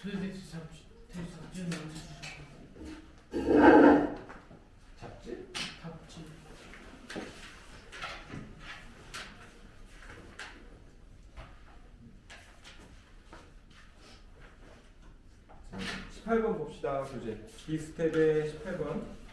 도대체 잡지는 언제 주셨고? 잡지? 잡지. 18번 봅시다. 교재 비스텝의 18번.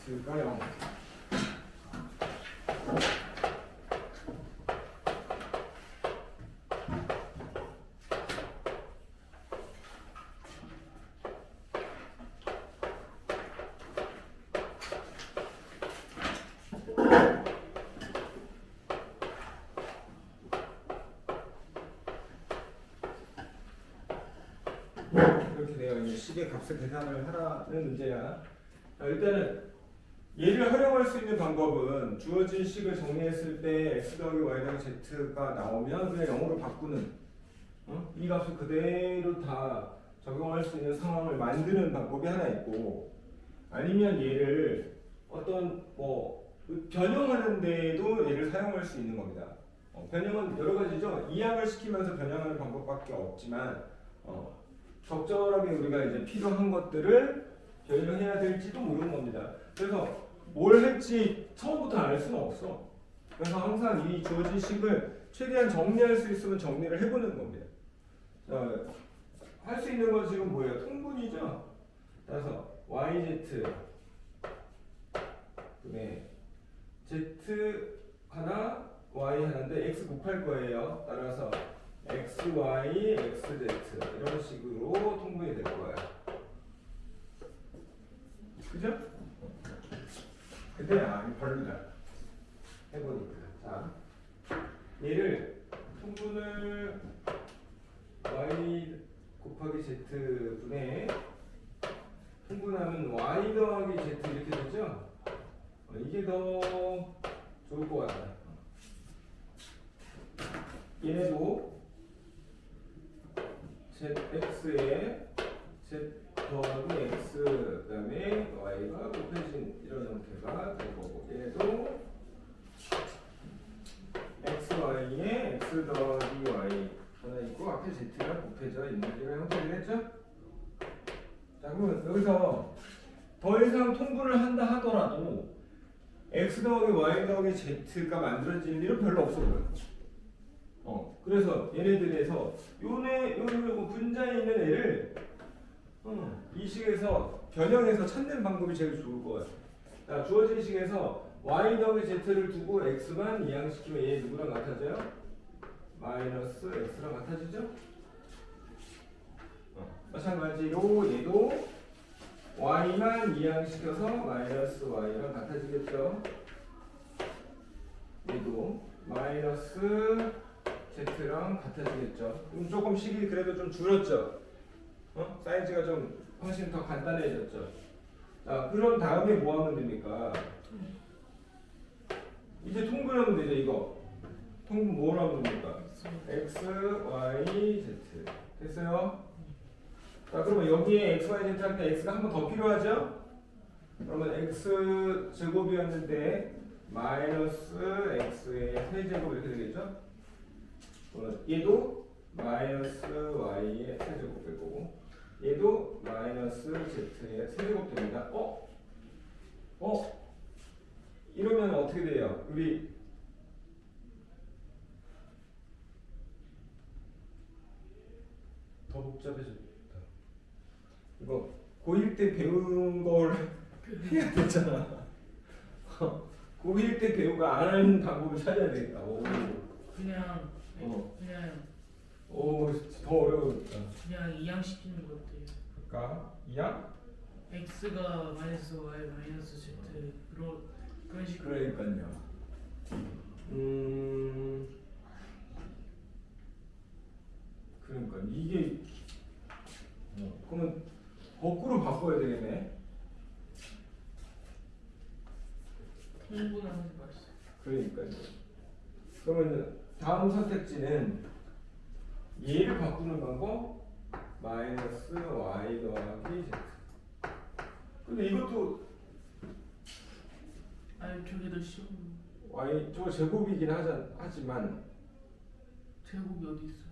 X가요. 이렇게 되어 있는 식의 값의 계산을 하라는 문제야. 일단은 얘를 활용할 수 있는 방법은 주어진 식을 정리했을 때 x 더하기 y 더하기 z가 나오면 그냥 0으로 바꾸는 이 값을 그대로 다 적용할 수 있는 상황을 만드는 방법이 하나 있고, 아니면 얘를 어떤 변형하는 데에도 얘를 사용할 수 있는 겁니다. 변형은 여러 가지죠. 이항을 시키면서 변형하는 방법밖에 없지만 적절하게 우리가 이제 필요한 것들을 변형해야 될지도 모르는 겁니다. 그래서 뭘 할지 처음부터 알 수는 없어. 그래서 항상 이 주어진 식을 최대한 정리할 수 있으면 정리를 해보는 겁니다. 할 수 있는 건 지금 뭐예요? 통분이죠. 따라서 yz 분의 z 하나 y 하나인데 x 곱할 거예요. 따라서 xy xz 이런 식으로 통분이 될 거예요. 그죠? 근데 이거 별로다. 해보니까. 자, 얘를 통분을 y 곱하기 z 분의 통분하면 y 더하기 z 이렇게 되죠? 이게 더 좋을 것 같다. 얘도 zx에 z 더하기 x 그다음에 y가 곱해진 이런 형태가 될 거고, 얘도 xy에 x 더하기 y 하나 있고 앞에 z가 곱해져 있는 이런 형태가 되겠죠? 자, 그러면 여기서 더 이상 통분을 한다 하더라도 x 더하기 y 더하기 z가 만들어질 일은 별로 없어 보여요. 그래서 얘네들에서 요 분자에 있는 애를 이 식에서 변형해서 찾는 방법이 제일 좋을 것 같아요. 자, 주어진 식에서 y 더하기 z를 두고 x만 이항시키면 얘 누구랑 같아져요? 마이너스 x랑 같아지죠? 마찬가지로 얘도 y만 이항시켜서 마이너스 y랑 같아지겠죠? 얘도 마이너스 z랑 같아지겠죠? 조금씩이 그래도 좀 줄었죠? 사이즈가 좀 훨씬 더 간단해졌죠? 자, 그런 다음에 뭐 하면 됩니까? 이제 통분하면 되죠, 이거. 통분 뭘 하면 됩니까? x, y, z. 됐어요? 자, 그러면 여기에 x, y, z 할 때 x가 한 번 더 필요하죠? 그러면 x 제곱이었는데 마이너스 x의 세제곱 이렇게 되겠죠? 얘도 마이너스 y의 세제곱 될 거고, 얘도 마이너스 z의 세제곱 됩니다. 이러면 어떻게 돼요? 우리 더 복잡해졌다. 이거 고1 때 배운 걸 해야 되잖아. 고1 때 배운 거 안 하는 방법을 찾아야 되겠다. 그냥 더 어려웠다. 그냥 이항시키는 것 같아요. 그러니까 이항? x가 마이너스 y 마이너스 z 그런 식으로. 그러니까요. 그러니까 이게 그러면 거꾸로 바꿔야 되겠네. 통분하는 게 맛있어. 그러니까요. 그러면 다음 선택지는 얘를 바꾸는 방법 마이너스 y 더하기 z. 근데 이것도 아니 저게 더 쉬운. y 저 제곱이긴 하지만 제곱이 어디 있어요?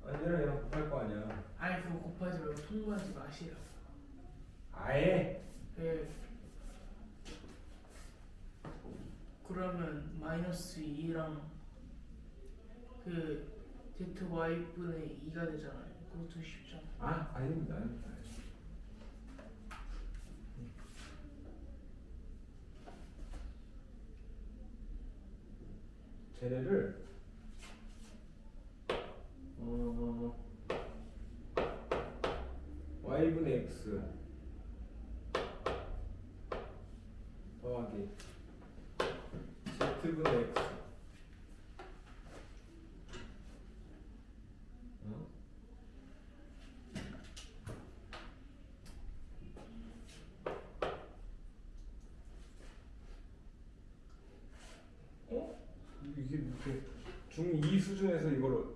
얘랑 얘랑 곱할 거 아니야. 아니 그거 곱하지 말고 통분하지 마시라고. 아예 예. 그러면 마이너스 2랑 그 ZY분의 2가 되잖아요. 그것도 쉽죠. 아닙니다. 쟤네를 y분의 x 더하기 z분의 x 이게 이렇게 중2 수준에서 이걸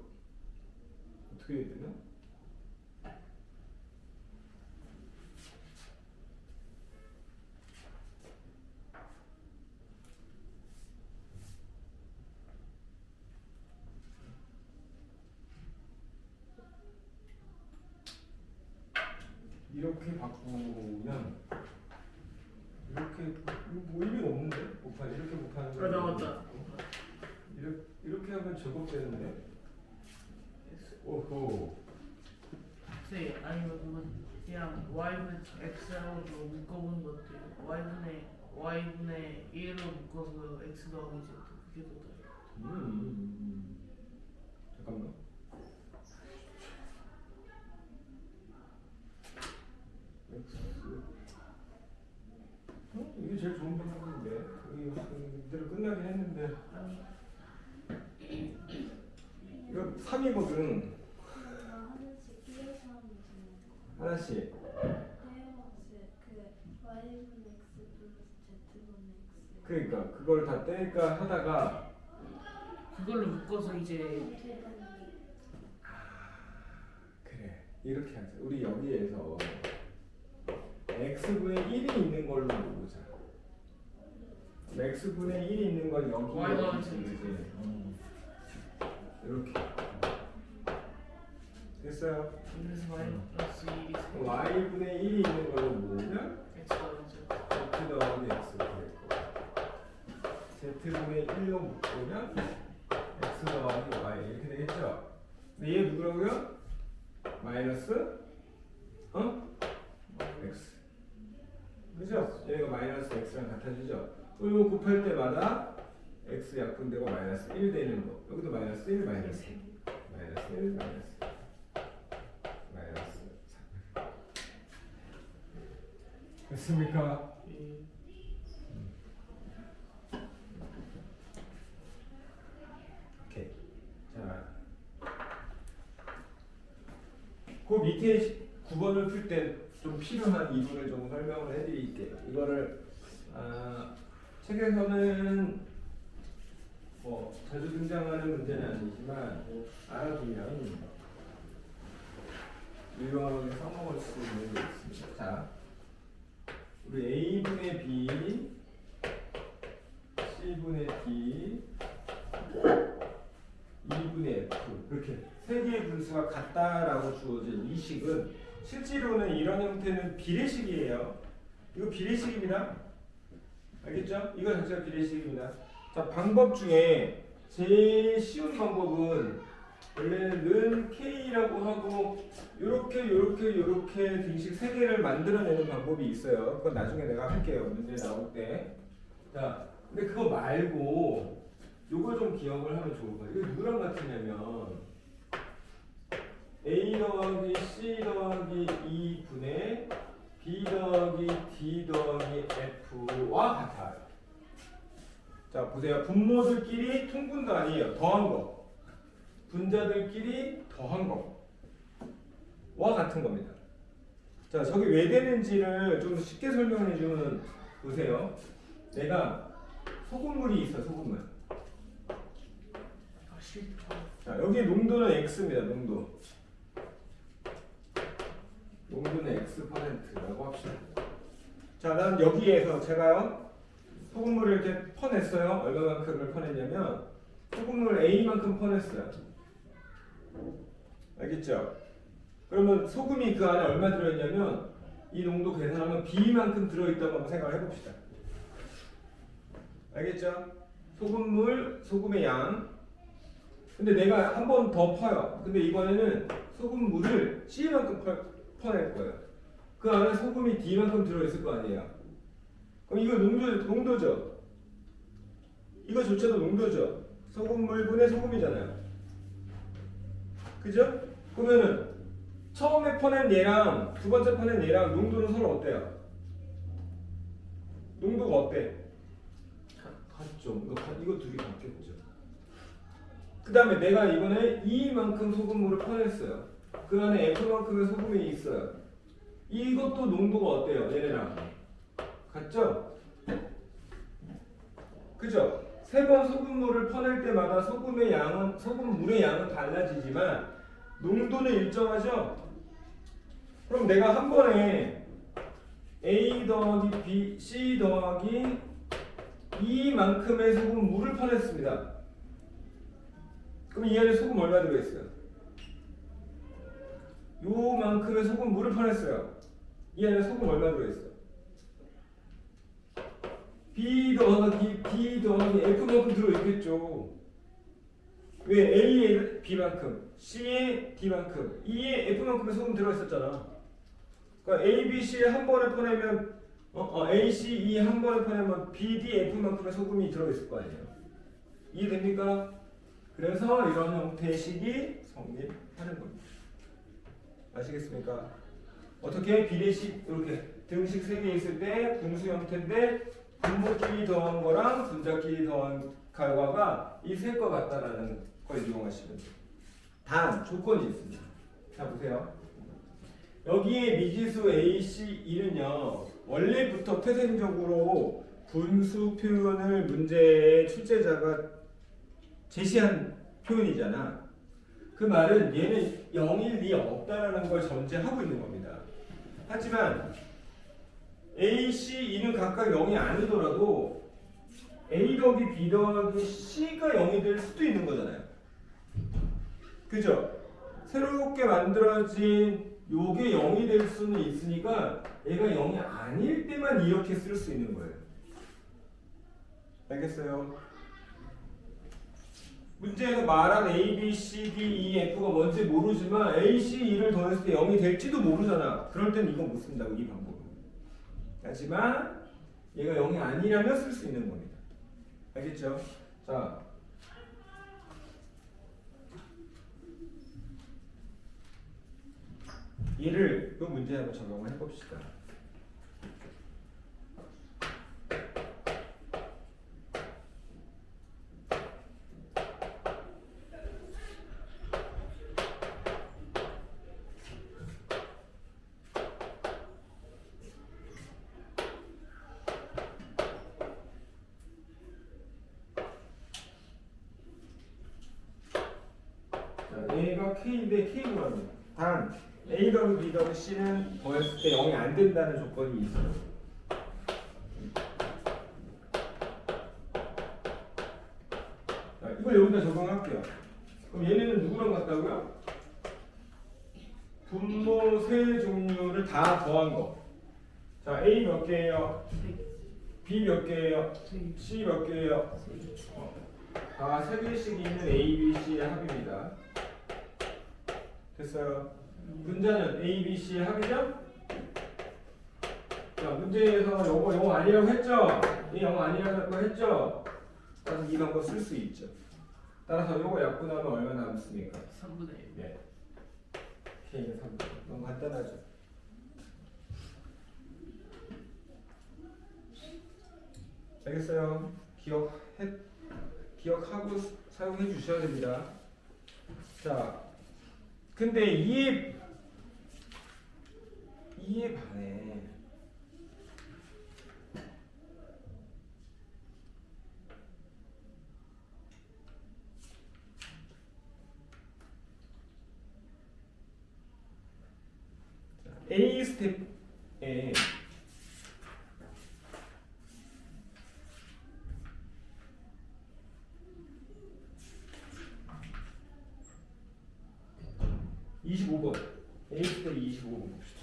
어떻게 해야 되나? 이렇게 바꾸면 이렇게 뭐 의미가 없는데? 이렇게 곱하는 거 나왔다. 이렇게 하면 제곱되는데. 오호. 네, 아니면 그건 그냥 y분의 x하고 좀 묶어보는 것 같아요. y분의 1로 묶어서 x 더하기 z 그게 더 나아요. 잠깐만. x. 이게 제일 좋은 방법인데. 이대로 끝나긴 했는데. 아니 이거 3이거든. 하나씩. 그러니까 그걸 다 뗄까 하다가 그걸로 묶어서 이제 그래 이렇게 하자. 우리 여기에서 x분의 1이 있는 걸로 보자. x분의 1이 있는 건 여기 y-가 이렇게 됐어요. 그래서 마이너스 1이 y분의 1이 있는 걸로 보면 x 더하기 z. z 더하기 x 되겠고 z분의 1로 보면 x 더하기 y 이렇게 되겠죠. 근데 얘 누구라고요? 마이너스 x. 그죠? 얘가 마이너스 x랑 같아지죠. 또 이거 곱할 때마다 x 약분되고 마이너스 1 되는 거. 여기도 마이너스 1 마이너스 1 마이너스 1 마이너스 마이너스 3. 됐습니까? 예. 오케이. 자, 그 밑에 9번을 풀 때 좀 필요한 이론을 좀 설명을 해드릴게요. 이거를 책에서는 뭐 자주 등장하는 문제는 아니지만 알아두면 유용하게 써먹을 수 있는 게 있습니다. 자, 우리 A분의 B, C분의 D, E분의 F 이렇게 세 개의 분수가 같다라고 주어진 이 식은 실제로는 이런 형태는 비례식이에요. 이거 비례식입니다. 알겠죠? 이거 자체가 비례식입니다. 자, 방법 중에 제일 쉬운 방법은 원래는 는 K라고 하고 요렇게 등식 세 개를 만들어내는 방법이 있어요. 그건 나중에 내가 할게요. 문제 나올 때. 자, 근데 그거 말고 요걸 좀 기억을 하면 좋을 거예요. 이거 누구랑 같으냐면 A 더하기 C 더하기 2분의 B 더하기 D 더하기 F와 같아요. 자, 보세요. 분모들끼리 통분도 아니에요. 더한 거. 분자들끼리 더한 거와 같은 겁니다. 자, 저게 왜 되는지를 좀 쉽게 설명해 주면 보세요. 내가 소금물이 있어, 소금물. 10%. 자, 여기 농도는 x입니다. 농도는 x%라고 합시다. 자, 난 여기에서 제가요 소금물을 이렇게 퍼냈어요. 얼마만큼을 퍼냈냐면 소금물 A만큼 퍼냈어요. 알겠죠? 그러면 소금이 그 안에 얼마 들어있냐면 이 농도 계산하면 B만큼 들어있다고 한번 생각을 해봅시다. 알겠죠? 소금의 양. 근데 내가 한 번 더 퍼요. 근데 이번에는 소금물을 C만큼 퍼낼 거예요. 그 안에 소금이 D만큼 들어있을 거 아니에요. 그럼 이거 농도죠. 이거조차도 농도죠. 소금물분의 소금이잖아요. 그죠? 그러면은 처음에 퍼낸 얘랑 두 번째 퍼낸 얘랑 농도는 서로 어때요? 농도가 어때? 같죠. 이거 둘이 같겠죠. 그 다음에 내가 이번에 E만큼 소금물을 퍼냈어요. 그 안에 F만큼의 소금이 있어요. 이것도 농도가 어때요? 얘네랑 같죠? 그죠? 세 번 소금물을 퍼낼 때마다 소금물의 양은 달라지지만 농도는 일정하죠? 그럼 내가 한 번에 A 더하기 B, C 더하기 E만큼의 소금물을 퍼냈습니다. 그럼 이 안에 소금 얼마 들어있어요? 요만큼의 소금물을 퍼냈어요. 이 안에 소금 얼마 들어있어요? B 더하기 F만큼 들어있겠죠. 왜? A의 B만큼, C의 D만큼, E의 F만큼의 소금 들어있었잖아. 그러니까 A, B, C 한 번에 퍼내면 A, C, E 한 번에 퍼내면 B, D, F만큼의 소금이 들어있을 거 아니에요. 이해됩니까? 그래서 이런 형태의 식이 성립하는 겁니다. 아시겠습니까? 어떻게 비례식 이렇게 등식 3개 있을 때 분수 형태인데 분모끼리 더한 거랑 분자끼리 더한 결과가 이 셋과 같다라는 걸 이용하시면 돼요. 단 조건이 있습니다. 자 보세요. 여기에 미지수 A, C, E는요 원래부터 태생적으로 분수 표현을 문제의 출제자가 제시한 표현이잖아. 그 말은 얘는 0일 리 없다라는 걸 전제하고 있는 겁니다. 하지만 A, C, E는 각각 0이 아니더라도 A 더하기 B 더하기 C가 0이 될 수도 있는 거잖아요. 그죠? 새롭게 만들어진 요게 0이 될 수는 있으니까 얘가 0이 아닐 때만 이렇게 쓸 수 있는 거예요. 알겠어요? 문제에서 말한 A, B, C, D, E, F가 뭔지 모르지만 A, C, E를 더했을 때 0이 될지도 모르잖아. 그럴 땐 이거 못 쓴다고, 이 방법은. 하지만 얘가 0이 아니라면 쓸 수 있는 겁니다. 알겠죠? 자, 얘를 이 문제에 한번 적용을 해봅시다. A가 K인데 K 구합니다. 단 A 더하기 B 더하기 C는 더했을 때 0이 안 된다는 조건이 있어요. 자, 이걸 여기다 적용할게요. 그럼 얘네는 누구랑 같다고요? 분모 세 종류를 다 더한 거. 자, A 몇 개예요? B 몇 개예요? C 몇 개예요? 다 3개씩 있는 A, B, C의 합입니다. 됐어요. 분자는 A, B, C의 합이죠? 자, 문제에서 영어 아니라고 했죠? 이 영어 아니라고 했죠? 따라서 이 방법 쓸 수 있죠. 따라서 이거 약분하면 얼마 남습니까? 3분의 1. 네. K는 3분의 1. 너무 간단하죠? 알겠어요? 기억하고 사용해 주셔야 됩니다. 자, 근데 이에 반해 A 스텝에 (25번) A 스텝 25번 봅시다.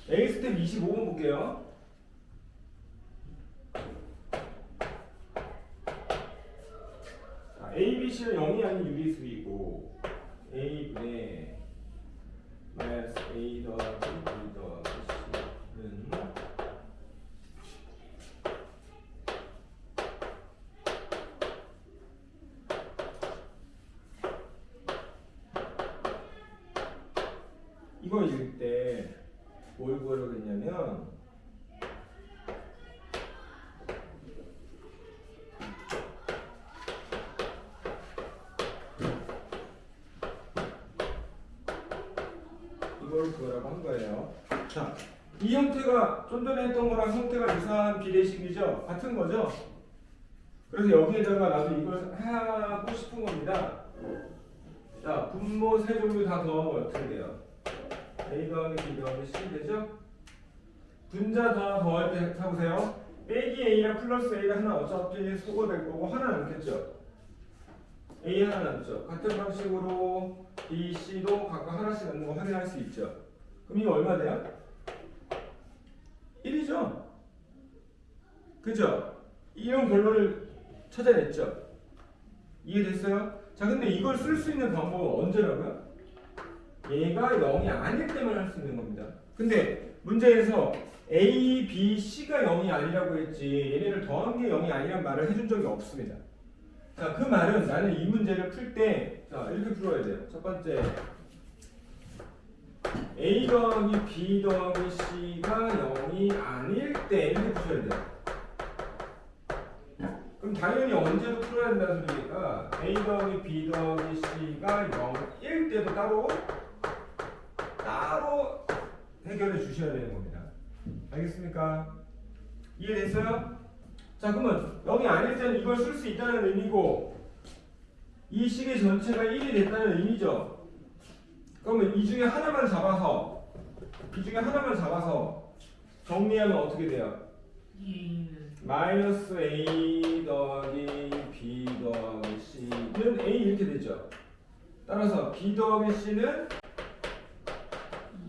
A 스텝 25번 볼게요. 자, A, B, C는 0이 아닌 유리수이고 A분의 마이너스 A 더하기 B 더하기 C는 이거 읽을 때 뭘 구하려고 했냐면 이걸 구하라고 한 거예요. 자, 이 형태가 좀 전에 했던 거랑 형태가 유사한 비례식이죠? 같은 거죠? 그래서 여기에다가 나도 이걸 하고 싶은 겁니다. 자, 분모 세 종류 다 더하면 어떻게 돼요? A 더하기 B 더하기 C 되죠? 분자 다 더할 때 해보세요. 빼기 A랑 플러스 A가 하나 어차피 소거될 거고 하나 남겠죠? A 하나 남죠? 같은 방식으로 B, C도 각각 하나씩 남는 거 확인할 수 있죠? 그럼 이거 얼마 돼요? 1이죠? 그죠? 이런 결론을 찾아냈죠? 이해됐어요? 자, 근데 이걸 쓸 수 있는 방법은 언제라고요? 얘가 0이 아닐 때만 할 수 있는 겁니다. 근데 문제에서 A, B, C가 0이 아니라고 했지 얘네를 더한 게 0이 아니란 말을 해준 적이 없습니다. 자, 그 말은 나는 이 문제를 풀 때 자, 이렇게 풀어야 돼요. 첫 번째 A 더하기 B 더하기 C가 0이 아닐 때 이렇게 푸셔야 돼요. 그럼 당연히 언제도 풀어야 된다는 소리니까 A 더하기 B 더하기 C가 0일 때도 따로 해결해 주셔야 되는 겁니다. 알겠습니까? 이해됐어요? 자, 그러면 0이 아닐 때는 이걸 쓸 수 있다는 의미고 이 식의 전체가 1이 됐다는 의미죠. 그러면 이 중에 하나만 잡아서 정리하면 어떻게 돼요? 마이너스 A 더하기 B 더하기 C는 A 이렇게 되죠. 따라서 B 더하기 C는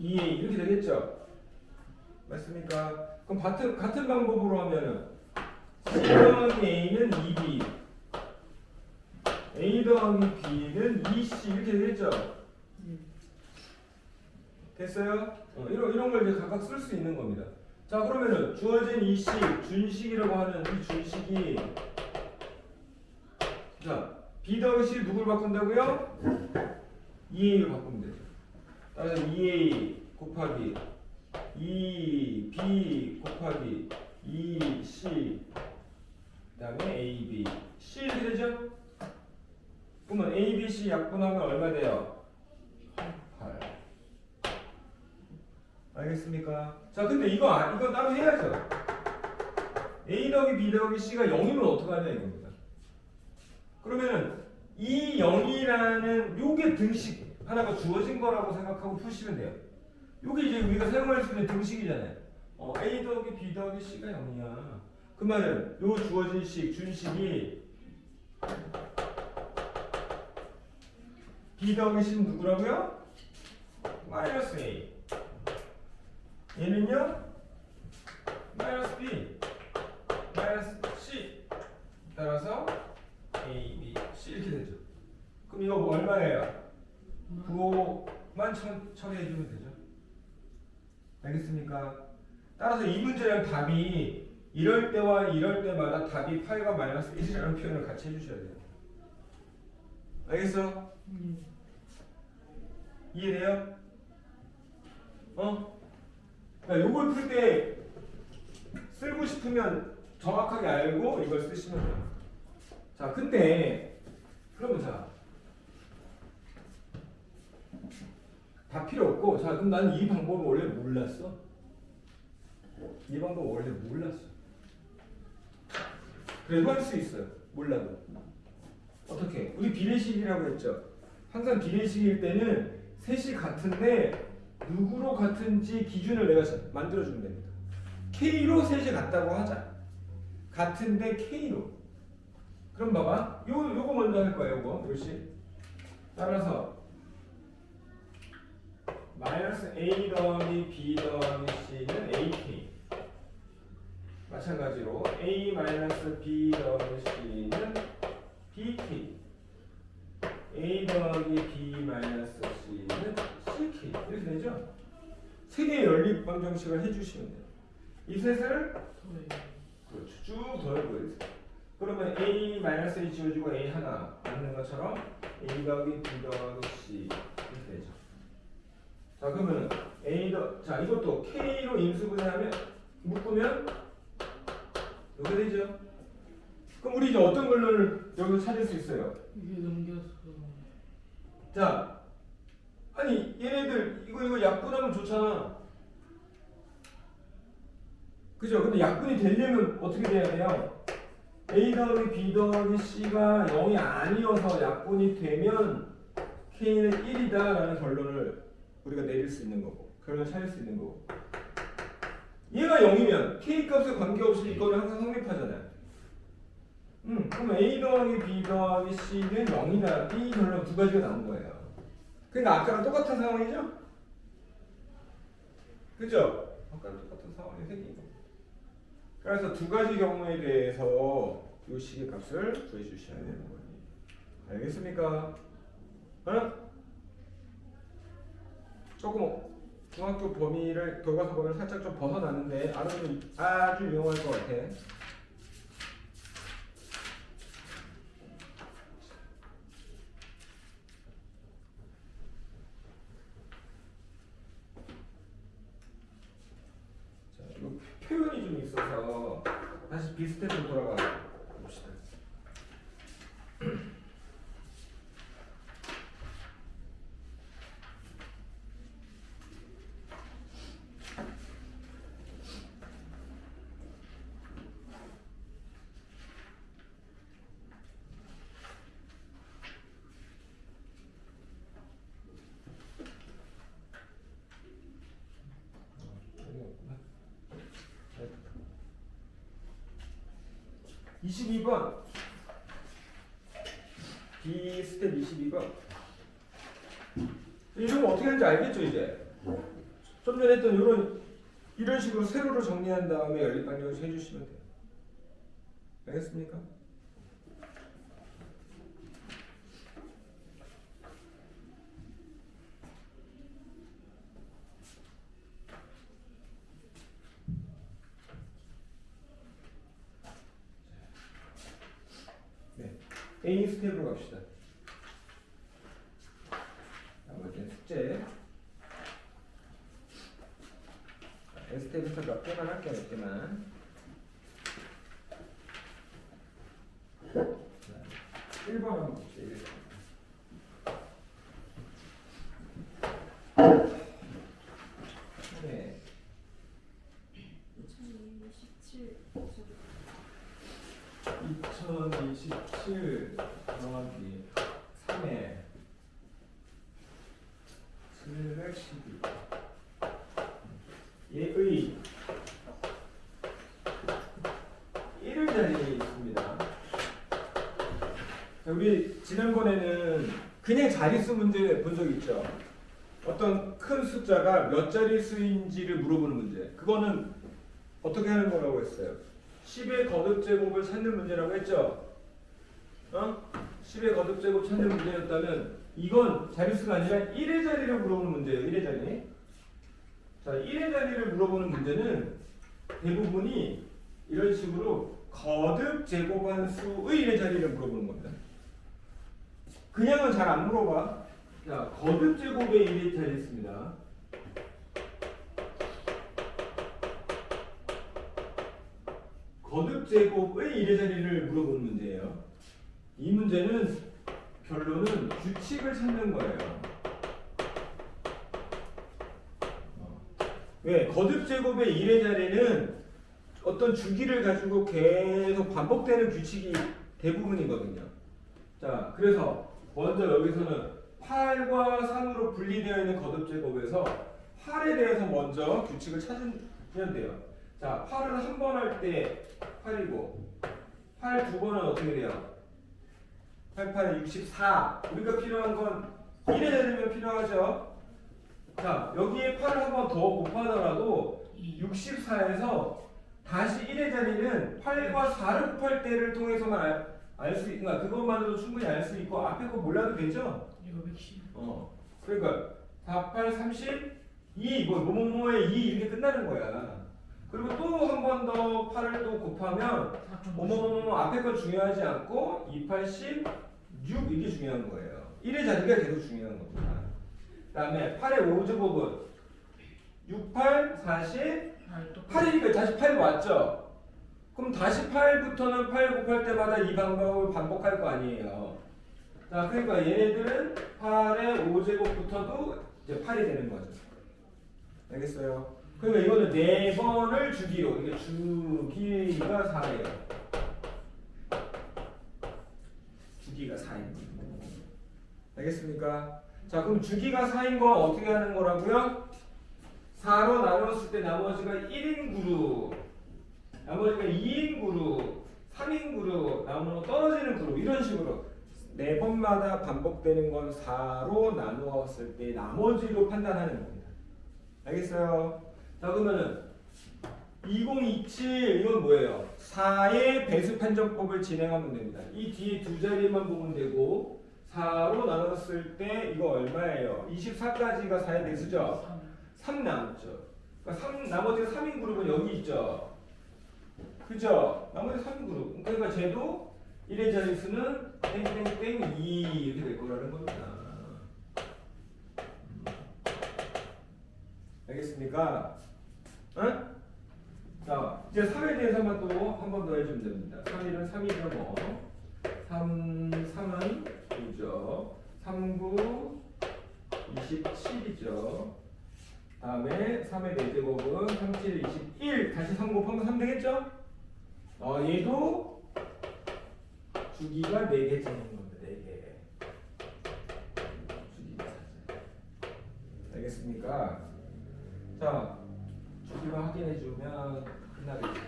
2A 이렇게 되겠죠. 맞습니까? 그럼 같은 방법으로 하면은 C 더하기 A는 2B A 더하기 B는 2C 이렇게 되겠죠. 됐어요? 이런 걸 이제 각각 쓸 수 있는 겁니다. 자, 그러면은 주어진 이 식, 준식이라고 하는 이 준식이 자, B 더하기 C 누굴 바꾼다고요? 2A로 바꾸면 되죠. 따라서 2A 곱하기 2B 곱하기 2C 그 다음에 AB C 이렇게 되죠? 그러면 ABC 약분하면 얼마 돼요? 8. 알겠습니까? 자, 근데 이거 따로 해야죠. A 더하기 B 더하기 C가 0이면 어떡하냐 이겁니다. 그러면은 이 0이라는 요게 등식 하나가 주어진 거라고 생각하고 푸시면 돼요. 요게 이제 우리가 사용할 수 있는 등식이잖아요. A 더하기 B 더하기 C가 0이야. 그 말은 요 주어진 식, 준식이 B 더하기 C는 누구라고요? 마이너스 A. 얘는요? 마이너스 B, 마이너스 C. 따라서 A, B, C 이렇게 되죠. 그럼 이거 뭐 얼마예요? 9만 처리해주면 되죠. 알겠습니까? 따라서 이 문제는 답이 이럴 때와 이럴 때마다 답이 8과 마이너스 1이라는 표현을 같이 해주셔야 돼요. 알겠어? 이해돼요? 그러니까 요걸 풀 때 쓰고 싶으면 정확하게 알고 이걸 쓰시면 돼요. 자, 근데 그러면 자, 다 필요 없고, 자, 그럼 나는 이 방법을 원래 몰랐어. 이 방법 원래 몰랐어. 그래도 할 수 있어요. 몰라도. 어떻게? 우리 비례식이라고 했죠. 항상 비례식일 때는 셋이 같은데 누구로 같은지 기준을 내가 만들어주면 됩니다. K로 셋이 같다고 하자. 같은데 K로. 그럼 봐봐. 요거 먼저 할 거야. 요거. 요시. 따라서 마이너스 A 더하기 B 더하기 C는 AK. 마찬가지로 A 마이너스 B 더하기 C는 BK. A 더하기 B 마이너스 C는 CK. 이렇게 되죠? 세 개의 연립 방정식을 해주시면 돼요. 이 셋을 그렇죠. 쭉 더해보세요. 그러면 A 마이너스 A 지워지고 A 하나 맞는 것처럼 A 더하기 B 더하기 C 이렇게 되죠. 자 그러면 자 이것도 K로 인수분해하면 묶으면 이렇게 되죠. 그럼 우리 이제 어떤 근로를 여기서 찾을 수 있어요? 이게 넘겼어. 자, 아니 얘네들 이거 약분하면 좋잖아. 그죠? 근데 약분이 되려면 어떻게 돼야 돼요? A 더하기 B 더하기 C가 0이 아니어서 약분이 되면 K는 1이다 라는 결론을 우리가 내릴 수 있는 거고 결론을 찾을 수 있는 거고 얘가 0이면 K 값에 관계없이 이거는 항상 성립하잖아요. 그럼 A 더하기 B 더하기 C는 0이다. 이 결론 두 가지가 나온 거예요. 그러니까 아까랑 똑같은 상황이죠? 그죠? 아까랑 똑같은 상황이 생긴 거. 그래서 두 가지 경우에 대해서 이 식의 값을 구해 주셔야 되는 거예요. 알겠습니까? 조금 중학교 범위를 교과서 범위를 살짝 좀 벗어났는데 아주 유용할 것 같아. 표현이 좀 있어서 다시 비슷해 좀 돌아가 봅시다. 네. 22번 B 스텝 22번 이런 거 어떻게 하는지 알겠죠 이제? 좀 전에 했던 이런 식으로 세로로 정리한 다음에 연립방정식 해주시면 돼요. 알겠습니까? A 스텝으로 갑시다. 나머지는 숙제. S텝부터 몇 개만 할게요. 몇 개만. 1번 한번 봅시다. 1번. 네. 2027 더하기 3에 712 얘의 1을 자리에 있습니다. 자, 우리 지난번에는 그냥 자릿수 문제 본 적 있죠? 어떤 큰 숫자가 몇 자릿수인지를 물어보는 문제. 그거는 어떻게 하는 거라고 했어요? 10의 거듭제곱을 찾는 문제라고 했죠? 10의 거듭제곱 찾는 문제였다면 이건 자릿수가 아니라 1의 자리를 물어보는 문제예요. 1의 자리. 자, 1의 자리를 물어보는 문제는 대부분이 이런 식으로 거듭제곱한 수의 1의 자리를 물어보는 겁니다. 그냥은 잘 안 물어봐. 자, 거듭제곱의 1의 자리 있습니다. 거듭제곱의 1의 자리를 물어보는 문제예요. 이 문제는 결론은 규칙을 찾는 거예요. 왜? 거듭 제곱의 1의 자리는 어떤 주기를 가지고 계속 반복되는 규칙이 대부분이거든요. 자, 그래서 먼저 여기서는 8과 3으로 분리되어 있는 거듭 제곱에서 8에 대해서 먼저 규칙을 찾으면 돼요. 자, 8은 한 번 할 때 8이고 8 두 번은 어떻게 돼요? 8, 8은 64. 우리가 필요한 건 1의 자리면 필요하죠. 자, 여기에 8을 한 번 더 곱하더라도 64에서 다시 1의 자리는 8과 4를 곱할 때를 통해서만 알 수 있구나. 그것만으로도 충분히 알 수 있고 앞에 거 몰라도 되죠? 이거 110. 그러니까 4, 8, 32 뭐뭐뭐의 2 이렇게 끝나는 거야. 그리고 또 한 번 더 8을 또 곱하면 뭐뭐뭐뭐 앞에 건 중요하지 않고 2, 8, 10, 6 이게 중요한 거예요. 1의 자리가 계속 중요한 겁니다. 그 다음에 8의 5제곱은 6, 8, 40 8이니까 다시 8 왔죠? 그럼 다시 8부터는 8 곱할 때마다 이 방법을 반복할 거 아니에요. 자, 그러니까 얘네들은 8의 5제곱부터도 이제 8이 되는 거죠. 알겠어요? 그러니까 이거는 4번을 주기로, 이게 주기가 4예요. 주기가 4입니다. 알겠습니까? 자, 그럼 주기가 4인 거 어떻게 하는 거라고요? 4로 나눴을 때 나머지가 1인 그룹, 나머지가 2인 그룹, 3인 그룹, 나머지는 떨어지는 그룹 이런 식으로 4번마다 반복되는 건 4로 나누었을 때 나머지로 판단하는 겁니다. 알겠어요? 자, 그러면은 2027 이건 뭐예요? 4의 배수 판정법을 진행하면 됩니다. 이 뒤에 두 자리만 보면 되고 4로 나눴을 때 이거 얼마예요? 24까지가 4의 배수죠? 3 남았죠. 그러니까 나머지 3인 그룹은 여기 있죠. 그죠? 나머지 3인 그룹. 그러니까 쟤도 1의 자릿수는 땡땡땡 2 이렇게 될 거라는 겁니다. 알겠습니까? 응? 자, 이제 3에 대해서만 또 한 번 더 해주면 됩니다. 3일은 3이죠 뭐. 3은 9죠. 3, 9, 27이죠. 다음에 3의 4제곱은 3, 7, 21. 다시 3 곱하면 3 되겠죠? 얘도 주기가 4개 되는 겁니다. 4개. 주기가 4개. 알겠습니까? 자, 주기만 확인해주면 끝나겠죠.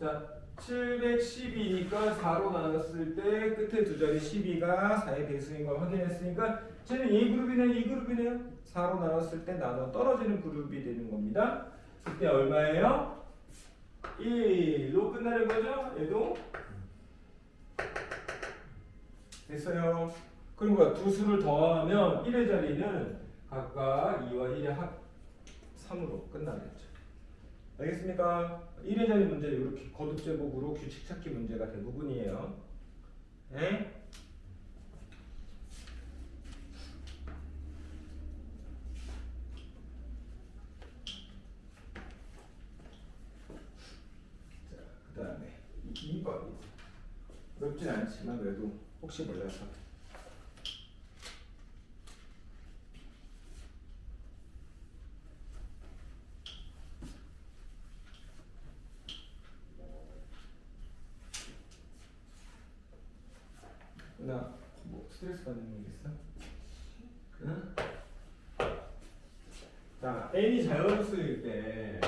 자, 712니까 4로 나눴을 때 끝에 두 자리 12가 4의 배수인 걸 확인했으니까 쟤는 A 그룹이네, E 그룹이네요. 4로 나눴을 때 나눠 떨어지는 그룹이 되는 겁니다. 그때 얼마예요? 1로 끝나는 거죠? 얘도 됐어요. 그러니까 두 수를 더하면 1의 자리는 각각 2와 1의 합 3으로 끝나겠죠. 알겠습니까? 1의 자리 문제 이렇게 거듭 제곱으로 규칙 찾기 문제가 대부분이에요. 네? 자, 그 다음에 2번. 어렵진 않지만 그래도 혹시 몰라서. 나 뭐 스트레스 받는 거 있어? 응? 자, n이 자연수일 때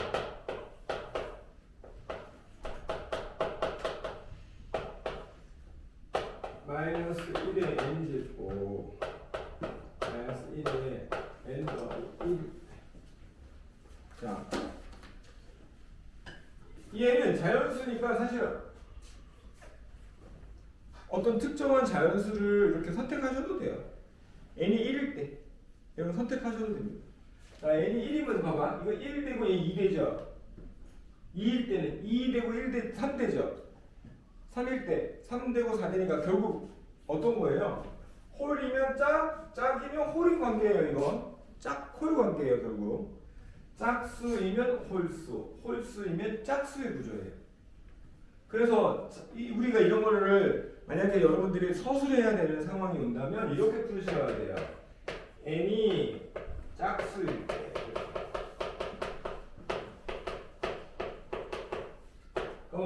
마이너스 1의 n 제곱 마이너스 1의 n 더하기 1. 자, 얘는 자연수니까 사실 어떤 특정한 자연수를 이렇게 선택하셔도 돼요. n이 1일 때 이런 선택하셔도 됩니다. 자, n이 1이면 봐봐. 이거 1 되고 얘 2 되죠. 2일 때는 2 되고 1 되 3 되죠. 3일 때 3 되고 4 되니까 결국 어떤 거예요? 홀이면 짝, 짝이면 홀인 관계예요. 이건 짝, 홀 관계예요. 결국 짝수이면 홀수, 홀수이면 짝수의 구조예요. 그래서 우리가 이런 거를 만약에 여러분들이 서술해야 되는 상황이 온다면 이렇게 풀으셔야 돼요. n이 짝수일 때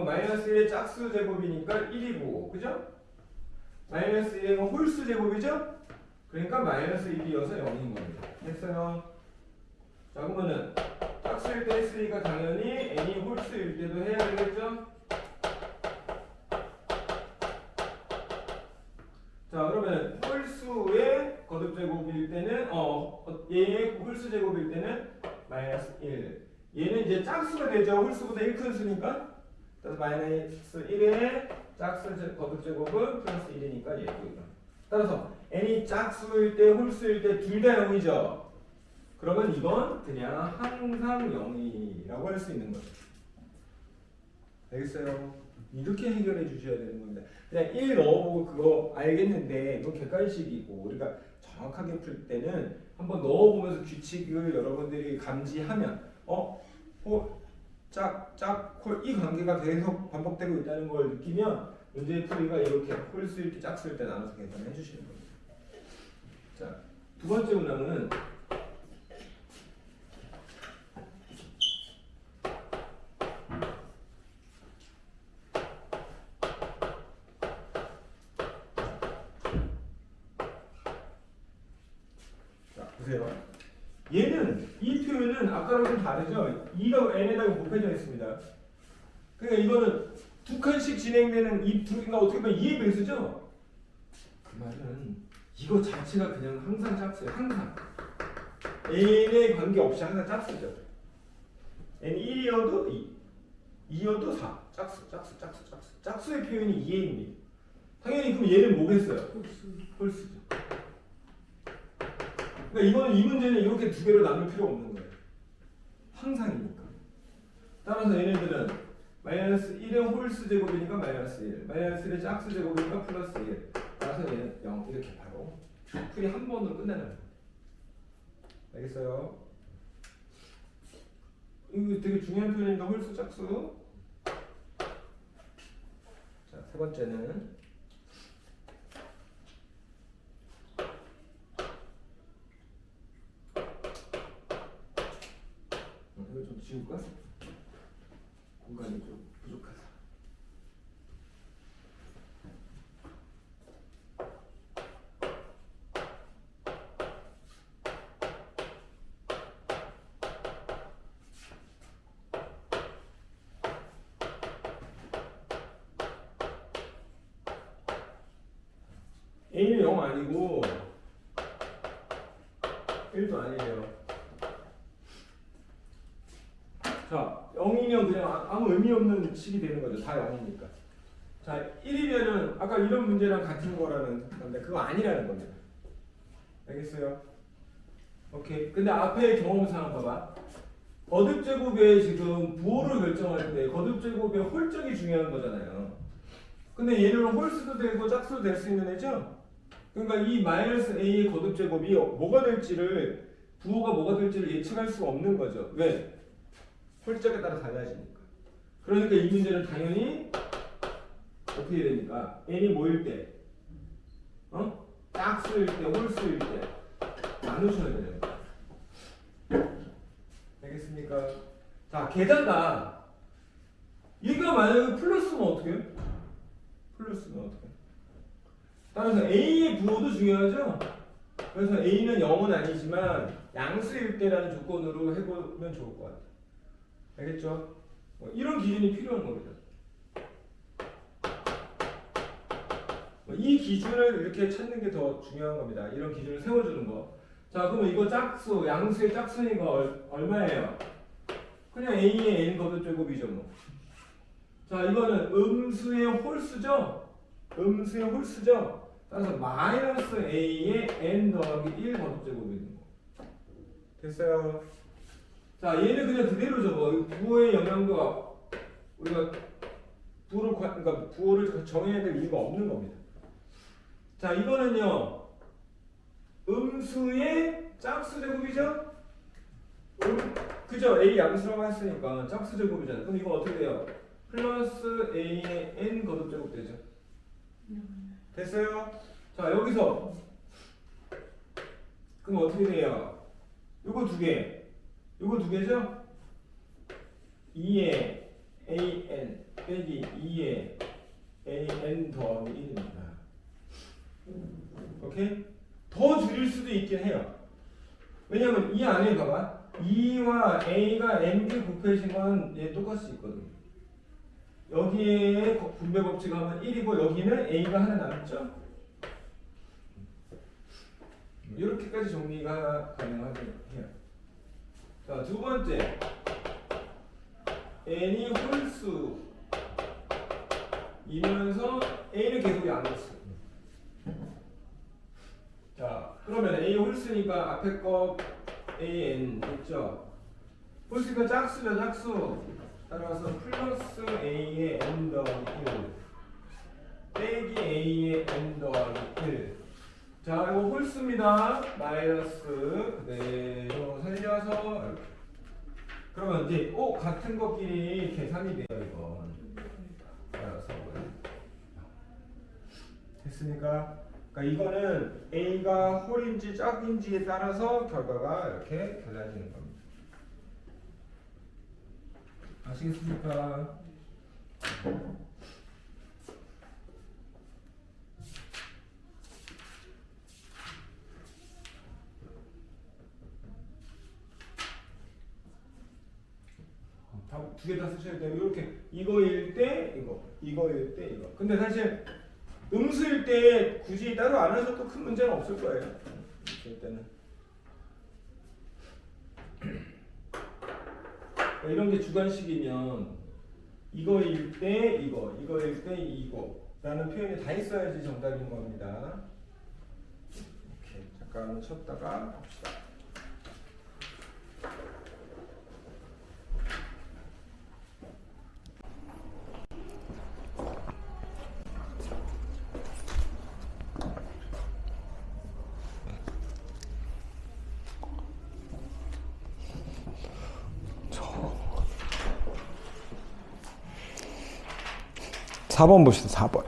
마이너스 1의 짝수 제곱이니까 1이고, 그죠? 마이너스 1의 홀수 제곱이죠? 그러니까 마이너스 1이어서 0인 겁니다. 됐어요? 자, 그러면은 짝수일 때 했으니까 당연히 n이 홀수일 때도 해야 되겠죠? 자, 그러면 홀수의 거듭제곱일 때는 얘의 홀수 제곱일 때는 마이너스 1. 얘는 이제 짝수가 되죠. 홀수보다 1 큰 수니까. 그래서 마이너스 1의 짝수 거듭제곱은 플러스 1이니까 얘고. 따라서 n이 짝수일 때 홀수일 때 둘 다 0이죠. 그러면 이건 그냥 항상 0이라고 할 수 있는 거죠. 알겠어요? 이렇게 해결해 주셔야 되는 겁니다. 그냥 1 넣어보고 그거 알겠는데 이건 객관식이고 우리가 정확하게 풀 때는 한번 넣어보면서 규칙을 여러분들이 감지하면 홀, 이 관계가 계속 반복되고 있다는 걸 느끼면 문제의 풀이가 이렇게 홀수일 때 짝수일 때 나눠서 계산해 주시는 겁니다. 자, 두 번째 문항은 보세요. 얘는 이 표현은 아까랑 좀 다르죠. 2가 n에다가 곱해져 있습니다. 그러니까 이거는 두 칸씩 진행되는 이 그러니까 어떻게 보면 2의 배수죠. 그 말은 이거 자체가 그냥 항상 짝수예요. 항상 n에 관계없이 항상 짝수죠. n이 1이어도 2, 2여도 4. 짝수. 짝수의 표현이 2n입니다. 당연히 그럼 얘는 뭐겠어요? 홀수죠. 그러니까 이거는 이 문제는 이렇게 두 개로 나눌 필요 없는 거예요. 항상이니까. 따라서 얘네들은 마이너스 1의 홀수 제곱이니까 마이너스 1, 마이너스 1의 짝수 제곱이니까 플러스 1. 따라서 얘는 0 이렇게 바로 풀이 한 번으로 끝내는 거예요. 알겠어요? 이거 되게 중요한 표현이니까 홀수 짝수. 자, 세 번째는 이거 좀 지울까? 공간이 좀 부족해서. A는 0 아니고 1도 아니에요. 자, 0이면 그냥 아무 의미 없는 식이 되는 거죠. 다 0이니까. 자, 1이면은 아까 이런 문제랑 같은 거라는 건데 그거 아니라는 겁니다. 알겠어요? 오케이. 근데 앞에 경험상 봐봐. 거듭제곱의 지금 부호를 결정할 때 거듭제곱의 홀적이 중요한 거잖아요. 근데 얘는 홀수도 되고 짝수도 될 수 있는 애죠? 그러니까 이 마이너스 a의 거듭제곱이 뭐가 될지를 부호가 뭐가 될지를 예측할 수가 없는 거죠. 왜? 홀짝에 따라 달라지니까. 그러니까 이 문제는 당연히 어떻게 됩니까? n이 뭐일 때? 짝수일 때, 홀수일 때 나누셔야 돼요. 알겠습니까? 자, 게다가 얘가 만약에 플러스면 어떻게 해요? 플러스면 어떻게 해요? 따라서 a의 부호도 중요하죠? 그래서 a는 0은 아니지만 양수일 때라는 조건으로 해보면 좋을 것 같아요. 알겠죠? 이런 기준이 필요한 겁니다. 이 기준을 이렇게 찾는 게 더 중요한 겁니다. 이런 기준을 세워주는 거. 자, 그러면 이거 짝수, 양수의 짝수니까 얼마예요? 그냥 a의 n 거듭제곱이죠, 뭐. 자, 이거는 음수의 홀수죠? 음수의 홀수죠? 따라서 마이너스 a의 n 더하기 1 거듭제곱이 되는 거. 됐어요? 자, 얘는 그냥 그대로 적어. 부호의 영향도가 우리가 부호를 정해야 될 이유가 없는 겁니다. 자, 이거는요. 음수의 짝수 제곱이죠? 그죠? a 양수라고 했으니까 짝수 제곱이잖아요. 그럼 이거 어떻게 돼요? 플러스 a의 n 거듭 제곱 되죠? 됐어요? 자, 여기서 그럼 어떻게 돼요? 요거 두 개. 요거 두 개죠? 2의 an 빼기 2의 an 더하기 1입니다. 오케이? 더 줄일 수도 있긴 해요. 왜냐면 이 안에 봐봐. 2와 a가 n개 곱해진 건 얘 똑같이 있거든. 여기에 분배 법칙 하면 1이고 여기는 a가 하나 남았죠? 이렇게까지 정리가 가능하긴 해요. 자, 두 번째. n이 홀수 이면서 a는 계속 양수. 자, 그러면 a 홀수니까 앞에 거 an 있죠? 홀수가 짝수죠, 짝수. 따라서 플러스 a의 n 더하기 1 빼기 a의 n 더하기 1. 자, 이거 홀수입니다. 마이너스 그대로 살려서 이렇게. 그러면 이제 같은 것끼리 계산이 돼요, 이건. 따라서 됐습니까? 그러니까 이거는 a가 홀인지 짝인지에 따라서 결과가 이렇게 달라지는 겁니다. 아시겠습니까? 두 개 다 쓰셔야 돼요. 이렇게 이거일 때 이거, 이거일 때 이거. 근데 사실 음수일 때 굳이 따로 안 하셔도 큰 문제는 없을 거예요. 이럴 때는 이런 게 주관식이면 이거일 때 이거, 이거일 때 이거라는 표현이 다 있어야지 정답인 겁니다. 이렇게 잠깐 쳤다가 봅시다. 사 번 봅시다. 4번.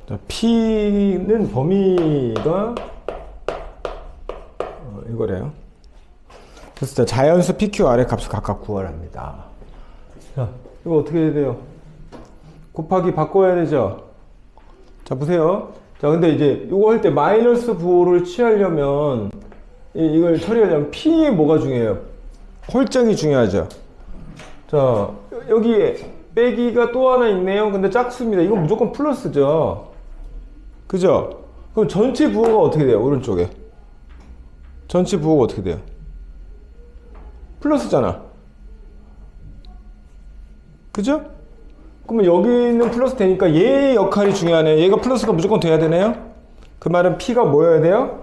자, P는 범위가 이거래요. 그래서 자연수 PQR의 값을 각각 구하랍니다. 자, 이거 어떻게 해야 돼요? 곱하기 바꿔야 되죠? 자, 보세요. 자, 근데 이제 이거 할 때 마이너스 부호를 취하려면 이걸 처리하려면 P에 뭐가 중요해요? 홀정이 중요하죠. 자, 여기에 빼기가 또 하나 있네요. 근데 짝수입니다. 이건 무조건 플러스죠. 그죠? 그럼 전체 부호가 어떻게 돼요? 오른쪽에. 전체 부호가 어떻게 돼요? 플러스잖아. 그죠? 그러면 여기는 플러스 되니까 얘의 역할이 중요하네요. 얘가 플러스가 무조건 돼야 되네요. 그 말은 P가 뭐여야 돼요?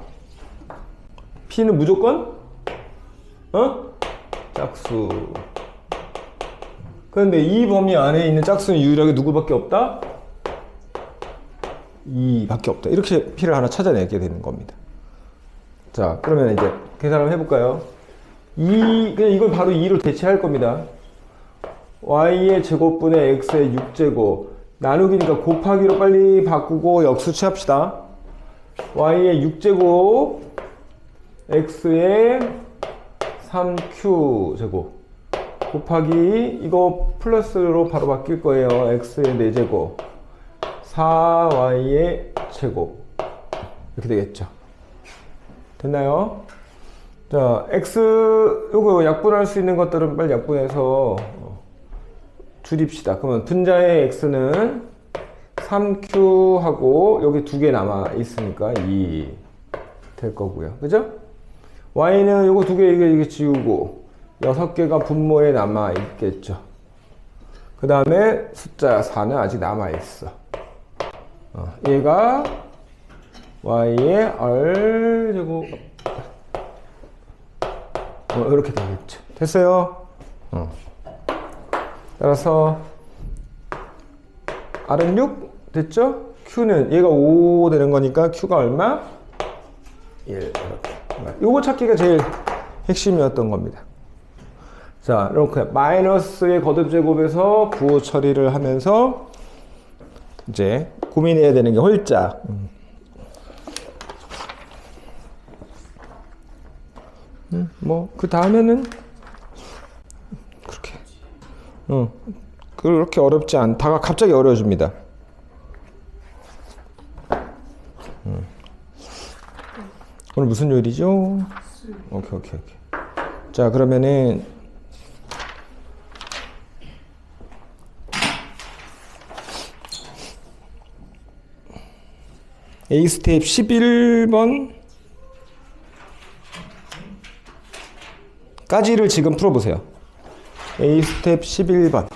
P는 무조건 짝수. 그런데 이 범위 안에 있는 짝수는 유일하게 누구밖에 없다? 2밖에 없다. 이렇게 P를 하나 찾아내게 되는 겁니다. 자, 그러면 이제 계산을 해볼까요? 그냥 이걸 바로 2로 대체할 겁니다. y의 제곱분의 x의 6제곱 나누기니까 곱하기로 빨리 바꾸고 역수 취합시다. y의 6제곱 x의 3q 제곱 곱하기 이거 플러스로 바로 바뀔 거예요. x의 4제곱 4y의 제곱 이렇게 되겠죠. 됐나요? 자, x 요거 약분할 수 있는 것들은 빨리 약분해서 줄입시다. 그러면 분자의 x는 3q하고 여기 두 개 남아 있으니까 2 될 거고요. 그죠? y는 요거 두 개 이게 지우고 6개가 분모에 남아 있겠죠. 그 다음에 숫자 4는 아직 남아 있어. 얘가 y의 r 제곱 이렇게 되겠죠. 됐어요? 따라서 r은 6 됐죠? q는 얘가 5 되는 거니까 q가 얼마? 1 이렇게. 요거 찾기가 제일 핵심이었던 겁니다. 자, 이렇게 마이너스의 거듭 제곱에서 부호 처리를 하면서 이제 고민해야 되는 게 홀짝. 뭐 그 다음에는 그렇게 그렇게 어렵지 않다가 갑자기 어려워집니다. 오늘 무슨 요일이죠? 오케이. 자, 그러면은 A 스텝 11번 까지를 지금 풀어보세요. A 스텝 11번